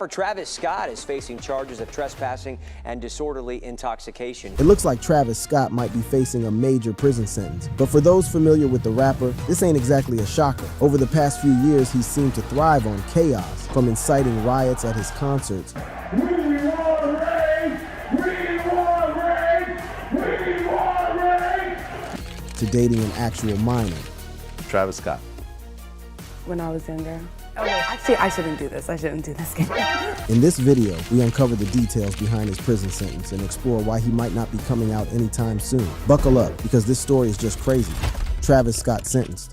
Travis Scott is facing charges of trespassing and disorderly intoxication. It looks like Travis Scott might be facing a major prison sentence. But for those familiar with the rapper, this ain't exactly a shocker. Over the past few years, he's seemed to thrive on chaos, from inciting riots at his concerts to dating an actual minor. Travis Scott. When I was younger. Oh, actually, I shouldn't do this. I shouldn't do this game. In this video, we uncover the details behind his prison sentence and explore why he might not be coming out anytime soon. Buckle up, because this story is just crazy. Travis Scott sentenced.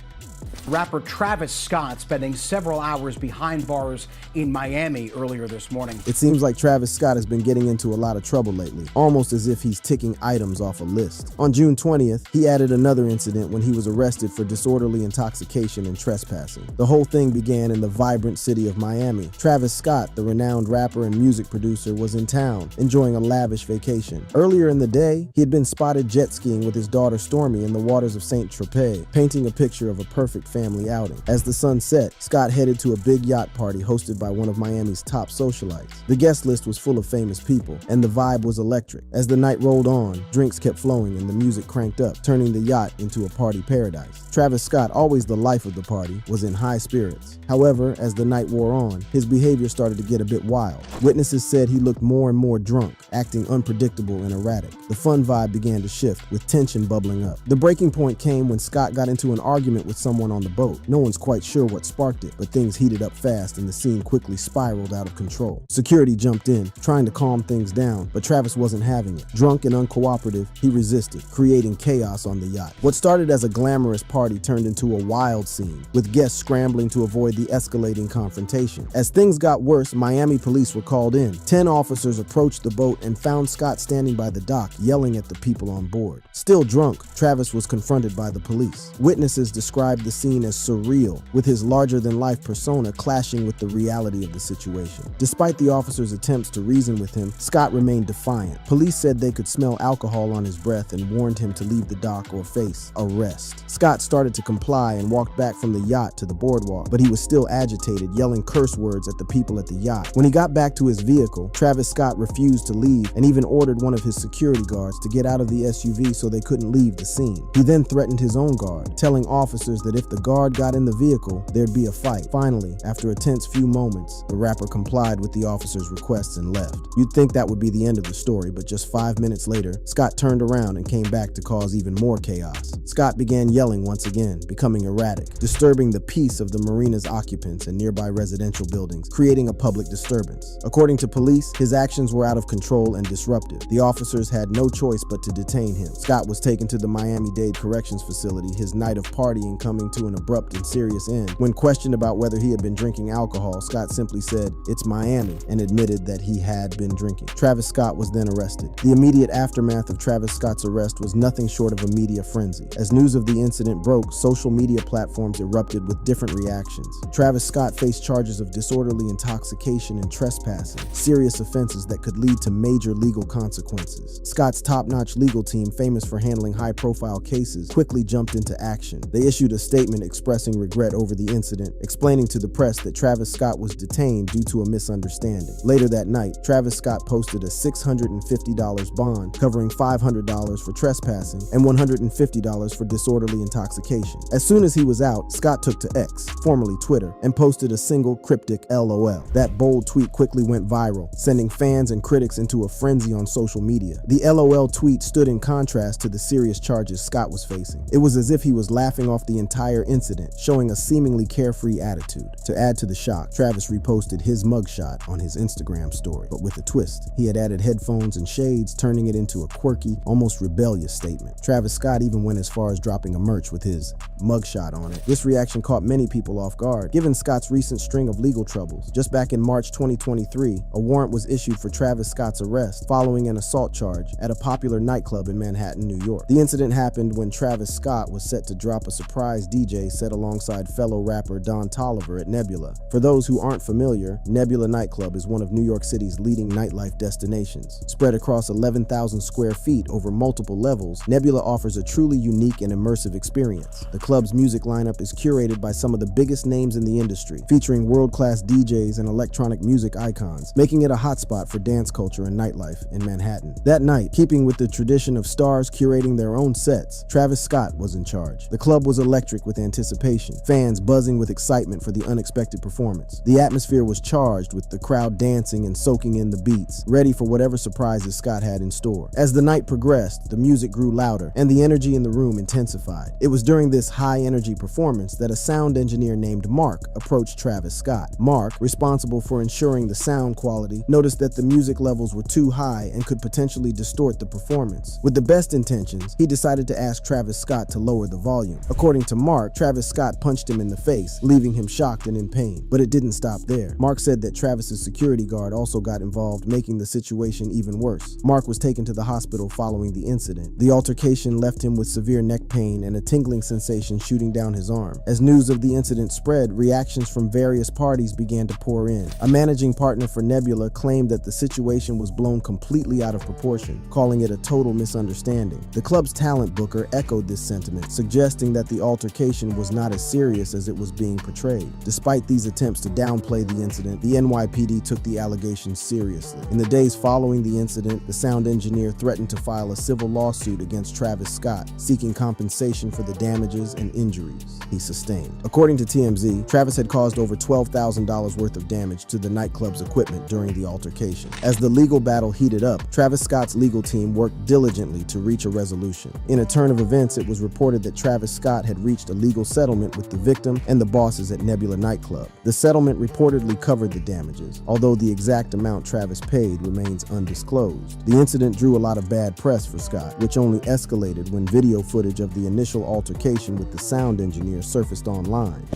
Rapper Travis Scott spending several hours behind bars in Miami earlier this morning. It seems like Travis Scott has been getting into a lot of trouble lately, almost as if he's ticking items off a list. On June 20th, he added another incident when he was arrested for disorderly intoxication and trespassing. The whole thing began in the vibrant city of Miami. Travis Scott, the renowned rapper and music producer, was in town, enjoying a lavish vacation. Earlier in the day, he had been spotted jet skiing with his daughter Stormy in the waters of St. Tropez, painting a picture of a perfect family outing. As the sun set, Scott headed to a big yacht party hosted by one of Miami's top socialites. The guest list was full of famous people, and the vibe was electric. As the night rolled on, drinks kept flowing and the music cranked up, turning the yacht into a party paradise. Travis Scott, always the life of the party, was in high spirits. However, as the night wore on, his behavior started to get a bit wild. Witnesses said he looked more and more drunk, acting unpredictable and erratic. The fun vibe began to shift, with tension bubbling up. The breaking point came when Scott got into an argument with someone on the boat. No one's quite sure what sparked it, but things heated up fast and the scene quickly spiraled out of control. Security jumped in, trying to calm things down, but Travis wasn't having it. Drunk and uncooperative, he resisted, creating chaos on the yacht. What started as a glamorous party turned into a wild scene, with guests scrambling to avoid the escalating confrontation. As things got worse, Miami police were called in. 10 officers approached the boat and found Scott standing by the dock, yelling at the people on board. Still drunk, Travis was confronted by the police. Witnesses described the scene as surreal, with his larger-than-life persona clashing with the reality of the situation. Despite the officers' attempts to reason with him, Scott remained defiant. Police said they could smell alcohol on his breath and warned him to leave the dock or face arrest. Scott started to comply and walked back from the yacht to the boardwalk, but he was still agitated, yelling curse words at the people at the yacht. When he got back to his vehicle, Travis Scott refused to leave and even ordered one of his security guards to get out of the SUV so they couldn't leave the scene. He then threatened his own guard, telling officers that if the guard got in the vehicle, there'd be a fight. Finally, after a tense few moments, the rapper complied with the officer's requests and left. You'd think that would be the end of the story, but just 5 minutes later, Scott turned around and came back to cause even more chaos. Scott began yelling once again, becoming erratic, disturbing the peace of the marina's occupants and nearby residential buildings, creating a public disturbance. According to police, his actions were out of control and disruptive. The officers had no choice but to detain him. Scott was taken to the Miami-Dade Corrections Facility, his night of partying coming to an abrupt and serious end. When questioned about whether he had been drinking alcohol, Scott simply said, "It's Miami," and admitted that he had been drinking. Travis Scott was then arrested. The immediate aftermath of Travis Scott's arrest was nothing short of a media frenzy. As news of the incident broke, social media platforms erupted with different reactions. Travis Scott faced charges of disorderly intoxication and trespassing, serious offenses that could lead to major legal consequences. Scott's top-notch legal team, famous for handling high-profile cases, quickly jumped into action. They issued a statement expressing regret over the incident, explaining to the press that Travis Scott was detained due to a misunderstanding. Later that night, Travis Scott posted a $650 bond covering $500 for trespassing and $150 for disorderly intoxication. As soon as he was out, Scott took to X, formerly Twitter, and posted a single cryptic LOL. That bold tweet quickly went viral, sending fans and critics into a frenzy on social media. The LOL tweet stood in contrast to the serious charges Scott was facing. It was as if he was laughing off the entire incident, showing a seemingly carefree attitude. To add to the shock, Travis reposted his mugshot on his Instagram story, but with a twist. He had added headphones and shades, turning it into a quirky, almost rebellious statement. Travis Scott even went as far as dropping a merch with his mugshot on it. This reaction caught many people off guard, given Scott's recent string of legal troubles. Just back in March 2023, a warrant was issued for Travis Scott's arrest following an assault charge at a popular nightclub in Manhattan, New York. The incident happened when Travis Scott was set to drop a surprise DJ set alongside fellow rapper Don Toliver at Nebula. For those who aren't familiar, Nebula Nightclub is one of New York City's leading nightlife destinations. Spread across 11,000 square feet over multiple levels, Nebula offers a truly unique and immersive experience. The club's music lineup is curated by some of the biggest names in the industry, featuring world-class DJs and electronic music icons, making it a hotspot for dance culture and nightlife in Manhattan. That night, keeping with the tradition of stars curating their own sets, Travis Scott was in charge. The club was electric with anticipation, fans buzzing with excitement for the unexpected performance. The atmosphere was charged with the crowd dancing and soaking in the beats, ready for whatever surprises Scott had in store. As the night progressed, the music grew louder and the energy in the room intensified. It was during this high-energy performance that a sound engineer named Mark approached Travis Scott. Mark, responsible for ensuring the sound quality, noticed that the music levels were too high and could potentially distort the performance. With the best intentions, he decided to ask Travis Scott to lower the volume. According to Mark, Travis Scott punched him in the face, leaving him shocked and in pain. But it didn't stop there. Mark said that Travis's security guard also got involved, making the situation even worse. Mark was taken to the hospital following the incident. The altercation left him with severe neck pain and a tingling sensation shooting down his arm. As news of the incident spread, reactions from various parties began to pour in. A managing partner for Nebula claimed that the situation was blown completely out of proportion, calling it a total misunderstanding. The club's talent booker echoed this sentiment, suggesting that the altercation was not as serious as it was being portrayed. Despite these attempts to downplay the incident, the NYPD took the allegations seriously. In the days following the incident, the sound engineer threatened to file a civil lawsuit against Travis Scott, seeking compensation for the damages and injuries he sustained. According to TMZ, Travis had caused over $12,000 worth of damage to the nightclub's equipment during the altercation. As the legal battle heated up, Travis Scott's legal team worked diligently to reach a resolution. In a turn of events, it was reported that Travis Scott had reached a legal settlement with the victim and the bosses at Nebula Nightclub. The settlement reportedly covered the damages, although the exact amount Travis paid remains undisclosed. The incident drew a lot of bad press for Scott, which only escalated when video footage of the initial altercation with the sound engineer surfaced online.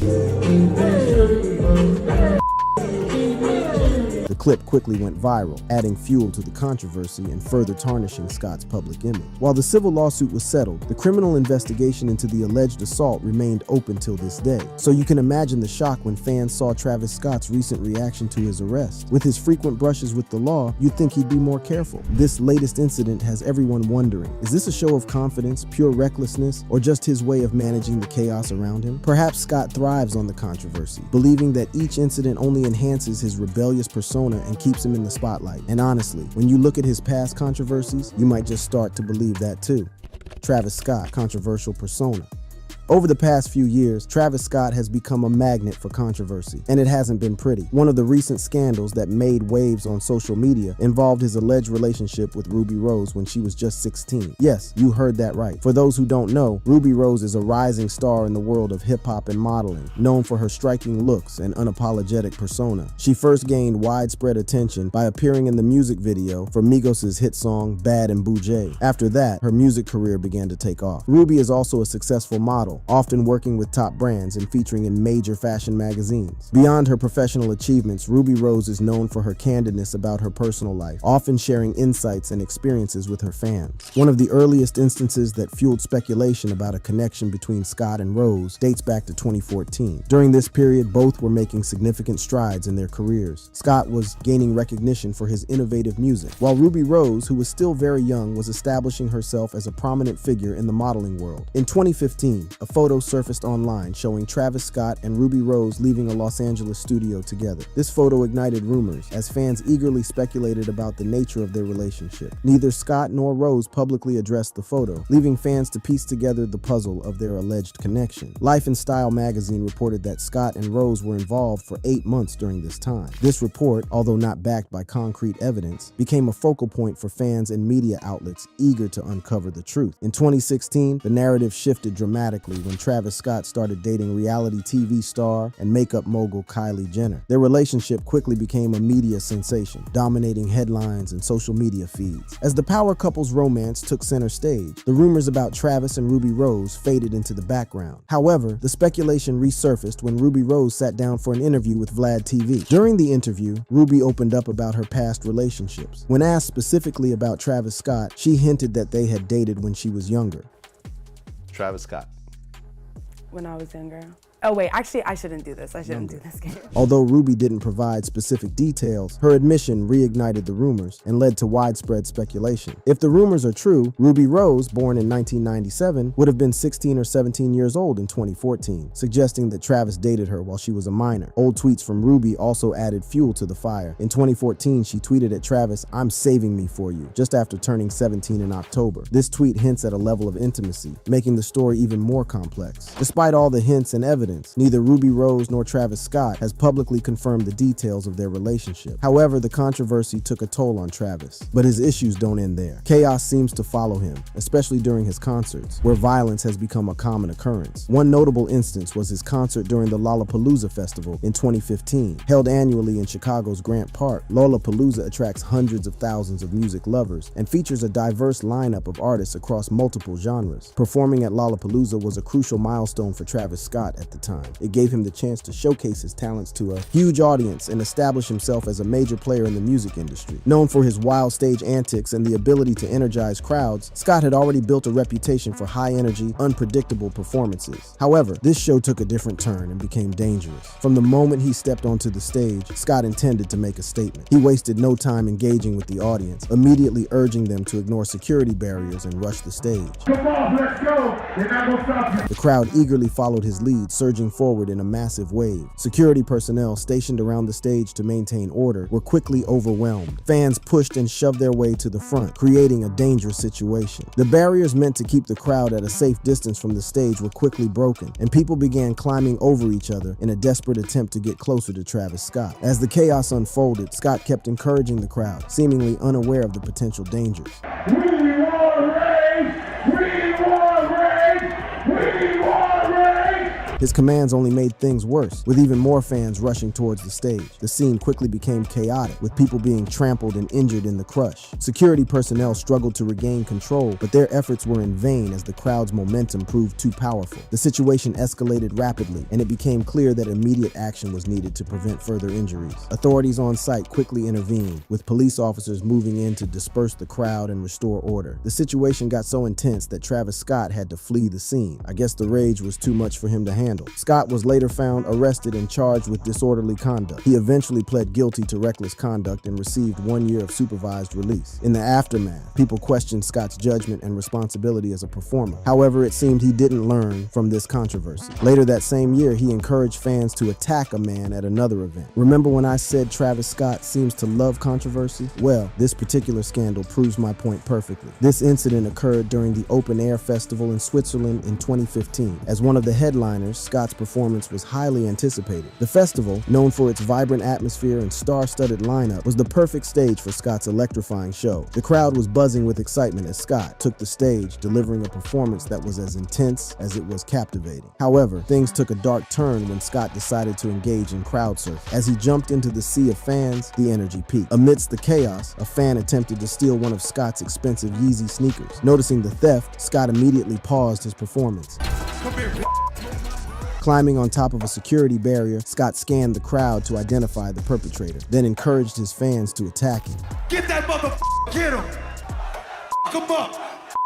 The clip quickly went viral, adding fuel to the controversy and further tarnishing Scott's public image. While the civil lawsuit was settled, the criminal investigation into the alleged assault remained open till this day. So you can imagine the shock when fans saw Travis Scott's recent reaction to his arrest. With his frequent brushes with the law, you'd think he'd be more careful. This latest incident has everyone wondering, is this a show of confidence, pure recklessness, or just his way of managing the chaos around him? Perhaps Scott thrives on the controversy, believing that each incident only enhances his rebellious persona and keeps him in the spotlight. And honestly, when you look at his past controversies, you might just start to believe that too. Travis Scott, controversial persona. Over the past few years, Travis Scott has become a magnet for controversy, and it hasn't been pretty. One of the recent scandals that made waves on social media involved his alleged relationship with Ruby Rose when she was just 16. Yes, you heard that right. For those who don't know, Ruby Rose is a rising star in the world of hip-hop and modeling, known for her striking looks and unapologetic persona. She first gained widespread attention by appearing in the music video for Migos' hit song Bad and Boujee. After that, her music career began to take off. Ruby is also a successful model, often working with top brands and featuring in major fashion magazines. Beyond her professional achievements, Ruby Rose is known for her candidness about her personal life, often sharing insights and experiences with her fans. One of the earliest instances that fueled speculation about a connection between Scott and Rose dates back to 2014. During this period, both were making significant strides in their careers. Scott was gaining recognition for his innovative music, while Ruby Rose, who was still very young, was establishing herself as a prominent figure in the modeling world. In 2015, a photo surfaced online showing Travis Scott and Ruby Rose leaving a Los Angeles studio together. This photo ignited rumors as fans eagerly speculated about the nature of their relationship. Neither Scott nor Rose publicly addressed the photo, leaving fans to piece together the puzzle of their alleged connection. Life and Style magazine reported that Scott and Rose were involved for 8 months during this time. This report, although not backed by concrete evidence, became a focal point for fans and media outlets eager to uncover the truth. In 2016, the narrative shifted dramatically when Travis Scott started dating reality TV star and makeup mogul Kylie Jenner. Their relationship quickly became a media sensation, dominating headlines and social media feeds. As the power couple's romance took center stage, the rumors about Travis and Ruby Rose faded into the background. However, the speculation resurfaced when Ruby Rose sat down for an interview with Vlad TV. During the interview, Ruby opened up about her past relationships. When asked specifically about Travis Scott, she hinted that they had dated when she was younger. Travis Scott. when I was younger. Oh wait, actually I shouldn't do this. I shouldn't do this game. Although Ruby didn't provide specific details, her admission reignited the rumors and led to widespread speculation. If the rumors are true, Ruby Rose, born in 1997, would have been 16 or 17 years old in 2014, suggesting that Travis dated her while she was a minor. Old tweets from Ruby also added fuel to the fire. In 2014, she tweeted at Travis, "I'm saving me for you," just after turning 17 in October. This tweet hints at a level of intimacy, making the story even more complex. Despite all the hints and evidence, neither Ruby Rose nor Travis Scott has publicly confirmed the details of their relationship. However, the controversy took a toll on Travis. But his issues don't end there. Chaos seems to follow him, especially during his concerts, where violence has become a common occurrence. One notable instance was his concert during the Lollapalooza Festival in 2015. Held annually in Chicago's Grant Park, Lollapalooza attracts hundreds of thousands of music lovers and features a diverse lineup of artists across multiple genres. Performing at Lollapalooza was a crucial milestone for Travis Scott at the time. It gave him the chance to showcase his talents to a huge audience and establish himself as a major player in the music industry. Known for his wild stage antics and the ability to energize crowds, Scott had already built a reputation for high-energy, unpredictable performances. However, this show took a different turn and became dangerous. From the moment he stepped onto the stage, Scott intended to make a statement. He wasted no time engaging with the audience, immediately urging them to ignore security barriers and rush the stage. Come on, let's go. They're not gonna stop you. The crowd eagerly followed his lead, surging forward in a massive wave. Security personnel stationed around the stage to maintain order were quickly overwhelmed. Fans pushed and shoved their way to the front, creating a dangerous situation. The barriers meant to keep the crowd at a safe distance from the stage were quickly broken, and people began climbing over each other in a desperate attempt to get closer to Travis Scott. As the chaos unfolded, Scott kept encouraging the crowd, seemingly unaware of the potential dangers. We want race. We want race. We want race. His commands only made things worse, with even more fans rushing towards the stage. The scene quickly became chaotic, with people being trampled and injured in the crush. Security personnel struggled to regain control, but their efforts were in vain as the crowd's momentum proved too powerful. The situation escalated rapidly, and it became clear that immediate action was needed to prevent further injuries. Authorities on site quickly intervened, with police officers moving in to disperse the crowd and restore order. The situation got so intense that Travis Scott had to flee the scene. I guess the rage was too much for him to handle. Scott was later found arrested and charged with disorderly conduct. He eventually pled guilty to reckless conduct and received 1 year of supervised release. In the aftermath, people questioned Scott's judgment and responsibility as a performer. However, it seemed he didn't learn from this controversy. Later that same year, he encouraged fans to attack a man at another event. Remember when I said Travis Scott seems to love controversy? Well, this particular scandal proves my point perfectly. This incident occurred during the Open Air Festival in Switzerland in 2015. As one of the headliners, Scott's performance was highly anticipated. The festival, known for its vibrant atmosphere and star-studded lineup, was the perfect stage for Scott's electrifying show. The crowd was buzzing with excitement as Scott took the stage, delivering a performance that was as intense as it was captivating. However, things took a dark turn when Scott decided to engage in crowd surfing. As he jumped into the sea of fans, the energy peaked. Amidst the chaos, a fan attempted to steal one of Scott's expensive Yeezy sneakers. Noticing the theft, Scott immediately paused his performance. Come here. Climbing on top of a security barrier, Scott scanned the crowd to identify the perpetrator, then encouraged his fans to attack him. Get that motherfucker. Get him. Come up.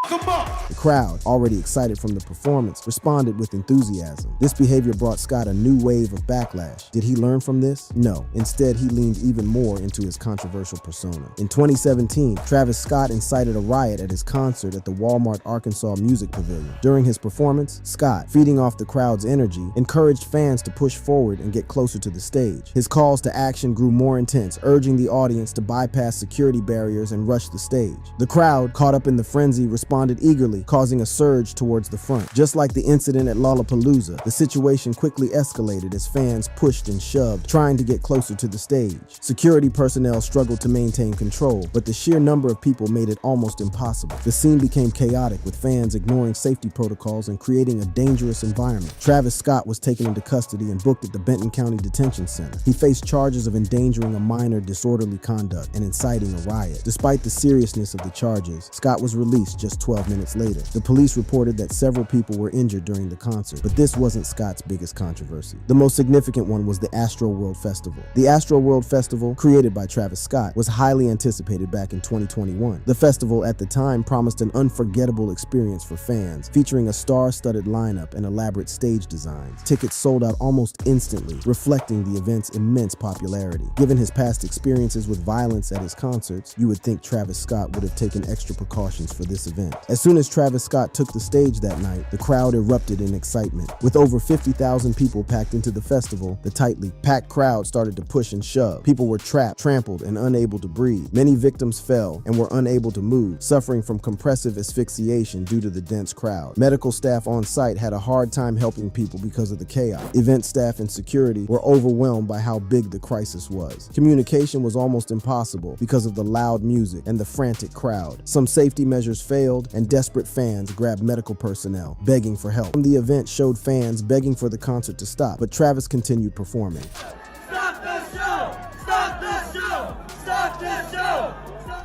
Come up. The crowd, already excited from the performance, responded with enthusiasm. This behavior brought Scott a new wave of backlash. Did he learn from this? No. Instead, he leaned even more into his controversial persona. In 2017, Travis Scott incited a riot at his concert at the Walmart, Arkansas Music Pavilion. During his performance, Scott, feeding off the crowd's energy, encouraged fans to push forward and get closer to the stage. His calls to action grew more intense, urging the audience to bypass security barriers and rush the stage. The crowd, caught up in the frenzy, responded eagerly, causing a surge towards the front. Just like the incident at Lollapalooza, the situation quickly escalated as fans pushed and shoved, trying to get closer to the stage. Security personnel struggled to maintain control, but the sheer number of people made it almost impossible. The scene became chaotic, with fans ignoring safety protocols and creating a dangerous environment. Travis Scott was taken into custody and booked at the Benton County Detention Center. He faced charges of endangering a minor, disorderly conduct, and inciting a riot. Despite the seriousness of the charges, Scott was released just just 12 minutes later. The police reported that several people were injured during the concert, but this wasn't Scott's biggest controversy. The most significant one was the Astroworld Festival. The Astroworld Festival, created by Travis Scott, was highly anticipated back in 2021. The festival at the time promised an unforgettable experience for fans, featuring a star-studded lineup and elaborate stage designs. Tickets sold out almost instantly, reflecting the event's immense popularity. Given his past experiences with violence at his concerts, you would think Travis Scott would have taken extra precautions for this event. As soon as Travis Scott took the stage that night, the crowd erupted in excitement. With over 50,000 people packed into the festival, the tightly packed crowd started to push and shove. People were trapped, trampled, and unable to breathe. Many victims fell and were unable to move, suffering from compressive asphyxiation due to the dense crowd. Medical staff on site had a hard time helping people because of the chaos. Event staff and security were overwhelmed by how big the crisis was. Communication was almost impossible because of the loud music and the frantic crowd. Some safety measures failed, and desperate fans grabbed medical personnel, begging for help. The event showed fans begging for the concert to stop, but Travis continued performing. Stop the show! Stop the show! Stop the show!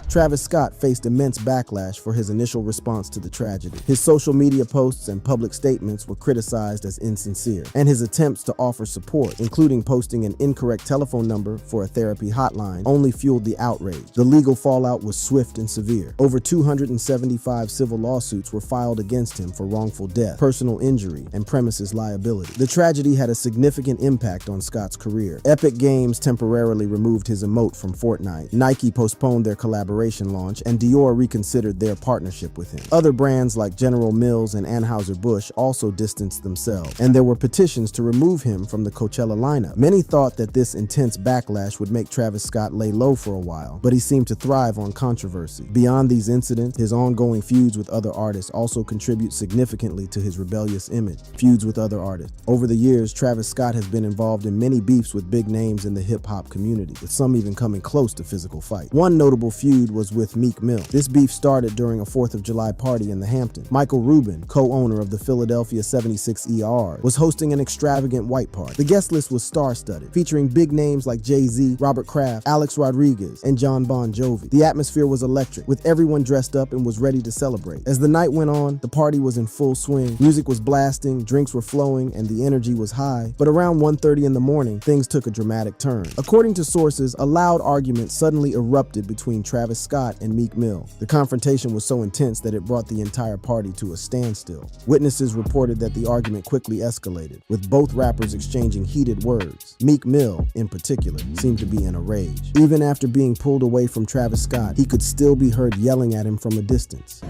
Travis Scott faced immense backlash for his initial response to the tragedy. His social media posts and public statements were criticized as insincere, and his attempts to offer support, including posting an incorrect telephone number for a therapy hotline, only fueled the outrage. The legal fallout was swift and severe. Over 275 civil lawsuits were filed against him for wrongful death, personal injury, and premises liability. The tragedy had a significant impact on Scott's career. Epic Games temporarily removed his emote from Fortnite. Nike postponed their collaboration launch, and Dior reconsidered their partnership with him. Other brands like General Mills and Anheuser-Busch also distanced themselves, and there were petitions to remove him from the Coachella lineup. Many thought that this intense backlash would make Travis Scott lay low for a while, but he seemed to thrive on controversy. Beyond these incidents, his ongoing feuds with other artists also contribute significantly to his rebellious image. Feuds with other artists. Over the years, Travis Scott has been involved in many beefs with big names in the hip-hop community, with some even coming close to physical fight. One notable feud was with Meek Mill. This beef started during a 4th of July party in the Hamptons. Michael Rubin, co-owner of the Philadelphia 76ER, was hosting an extravagant white party. The guest list was star-studded, featuring big names like Jay-Z, Robert Kraft, Alex Rodriguez, and Jon Bon Jovi. The atmosphere was electric, with everyone dressed up and was ready to celebrate. As the night went on, the party was in full swing. Music was blasting, drinks were flowing, and the energy was high. But around 1:30 in the morning, things took a dramatic turn. According to sources, a loud argument suddenly erupted between Travis Scott and Meek Mill. The confrontation was so intense that it brought the entire party to a standstill. Witnesses reported that the argument quickly escalated, with both rappers exchanging heated words. Meek Mill, in particular, seemed to be in a rage. Even after being pulled away from Travis Scott, he could still be heard yelling at him from a distance.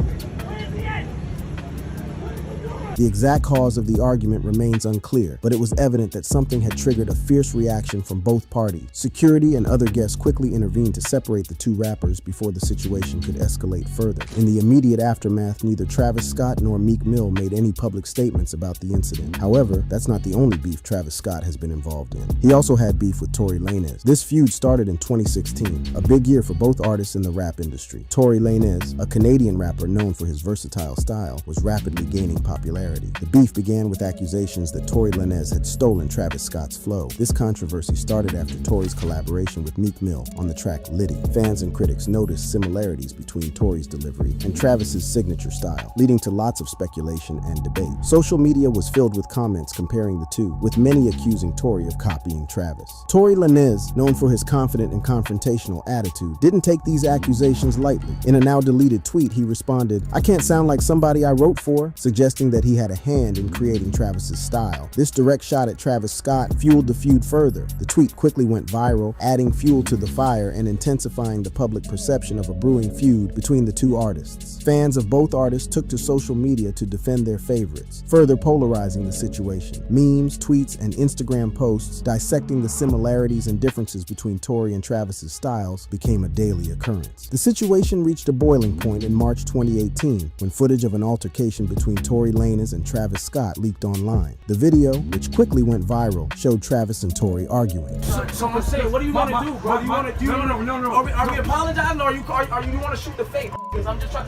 The exact cause of the argument remains unclear, but it was evident that something had triggered a fierce reaction from both parties. Security and other guests quickly intervened to separate the two rappers before the situation could escalate further. In the immediate aftermath, neither Travis Scott nor Meek Mill made any public statements about the incident. However, that's not the only beef Travis Scott has been involved in. He also had beef with Tory Lanez. This feud started in 2016, a big year for both artists in the rap industry. Tory Lanez, a Canadian rapper known for his versatile style, was rapidly gaining popularity. The beef began with accusations that Tory Lanez had stolen Travis Scott's flow. This controversy started after Tory's collaboration with Meek Mill on the track Litty. Fans and critics noticed similarities between Tory's delivery and Travis's signature style, leading to lots of speculation and debate. Social media was filled with comments comparing the two, with many accusing Tory of copying Travis. Tory Lanez, known for his confident and confrontational attitude, didn't take these accusations lightly. In a now-deleted tweet, he responded, "I can't sound like somebody I wrote for," suggesting that he had a hand in creating Travis's style. This direct shot at Travis Scott fueled the feud further. The tweet quickly went viral, adding fuel to the fire and intensifying the public perception of a brewing feud between the two artists. Fans of both artists took to social media to defend their favorites, further polarizing the situation. Memes, tweets, and Instagram posts dissecting the similarities and differences between Tory and Travis's styles became a daily occurrence. The situation reached a boiling point in March 2018 when footage of an altercation between Tory Lanez and Travis Scott leaked online. The video, which quickly went viral, showed Travis and Tory arguing. Someone say, what do you want to do, bro? Do you want to do? No. Are we apologizing, or you want to shoot the fake? Because I'm just trying.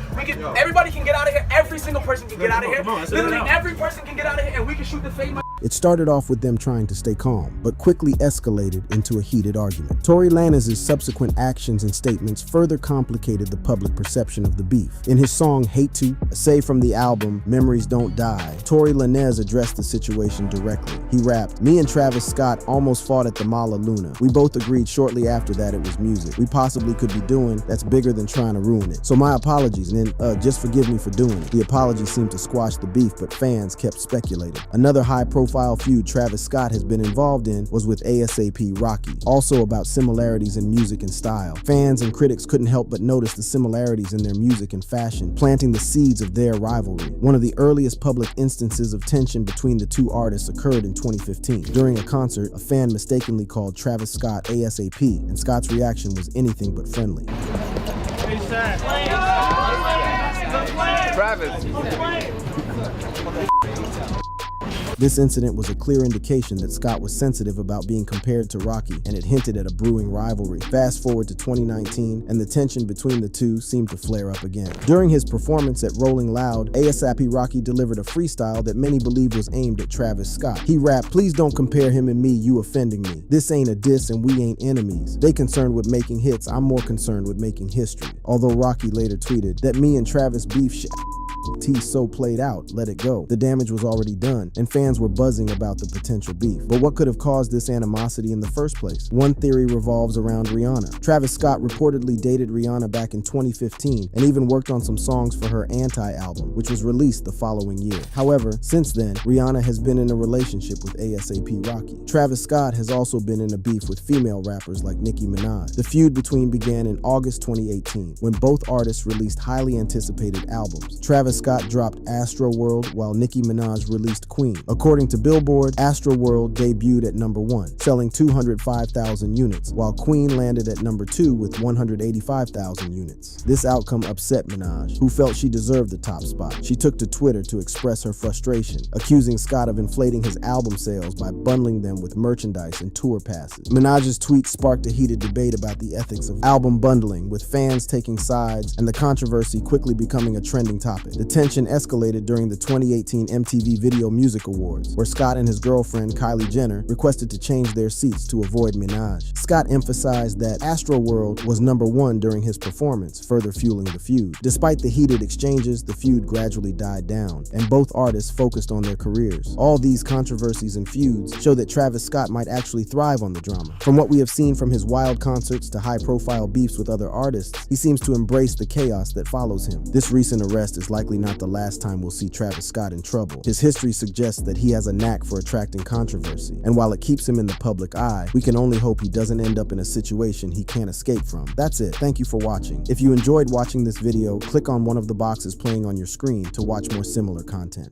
Everybody can get out of here. Every single person can get out of here. Literally every person can get out of here, and we can shoot the fake. It started off with them trying to stay calm, but quickly escalated into a heated argument. Tory Lanez's subsequent actions and statements further complicated the public perception of the beef. In his song Hate To, saved from the album Memories Don't Die, Tory Lanez addressed the situation directly. He rapped, "Me and Travis Scott almost fought at the Mala Luna. We both agreed shortly after that it was music we possibly could be doing that's bigger than trying to ruin it. So my apologies, and then just forgive me for doing it." The apology seemed to squash the beef, but fans kept speculating. Another high-profile feud Travis Scott has been involved in was with ASAP Rocky, also about similarities in music and style. Fans and critics couldn't help but notice the similarities in their music and fashion, planting the seeds of their rivalry. One of the earliest public instances of tension between the two artists occurred in 2015. During a concert, a fan mistakenly called Travis Scott ASAP, and Scott's reaction was anything but friendly. This incident was a clear indication that Scott was sensitive about being compared to Rocky, and it hinted at a brewing rivalry. Fast forward to 2019, and the tension between the two seemed to flare up again. During his performance at Rolling Loud, ASAP Rocky delivered a freestyle that many believe was aimed at Travis Scott. He rapped, "Please don't compare him and me, you offending me. This ain't a diss and we ain't enemies. They concerned with making hits, I'm more concerned with making history." Although Rocky later tweeted that me and Travis beef T so played out, let it go. The damage was already done, and fans were buzzing about the potential beef. But what could have caused this animosity in the first place? One theory revolves around Rihanna. Travis Scott reportedly dated Rihanna back in 2015 and even worked on some songs for her Anti album, which was released the following year. However, since then, Rihanna has been in a relationship with ASAP Rocky. Travis Scott has also been in a beef with female rappers like Nicki Minaj. The feud between began in August 2018, when both artists released highly anticipated albums. Travis Scott dropped Astroworld while Nicki Minaj released Queen. According to Billboard, Astroworld debuted at number 1, selling 205,000 units, while Queen landed at number 2 with 185,000 units. This outcome upset Minaj, who felt she deserved the top spot. She took to Twitter to express her frustration, accusing Scott of inflating his album sales by bundling them with merchandise and tour passes. Minaj's tweet sparked a heated debate about the ethics of album bundling, with fans taking sides and the controversy quickly becoming a trending topic. The tension escalated during the 2018 MTV Video Music Awards, where Scott and his girlfriend Kylie Jenner requested to change their seats to avoid Minaj. Scott emphasized that Astroworld was number 1 during his performance, further fueling the feud. Despite the heated exchanges, the feud gradually died down, and both artists focused on their careers. All these controversies and feuds show that Travis Scott might actually thrive on the drama. From what we have seen from his wild concerts to high-profile beefs with other artists, he seems to embrace the chaos that follows him. This recent arrest is likely not the last time we'll see Travis Scott in trouble. His history suggests that he has a knack for attracting controversy, and while it keeps him in the public eye, we can only hope he doesn't end up in a situation he can't escape from. That's it. Thank you for watching. If you enjoyed watching this video, click on one of the boxes playing on your screen to watch more similar content.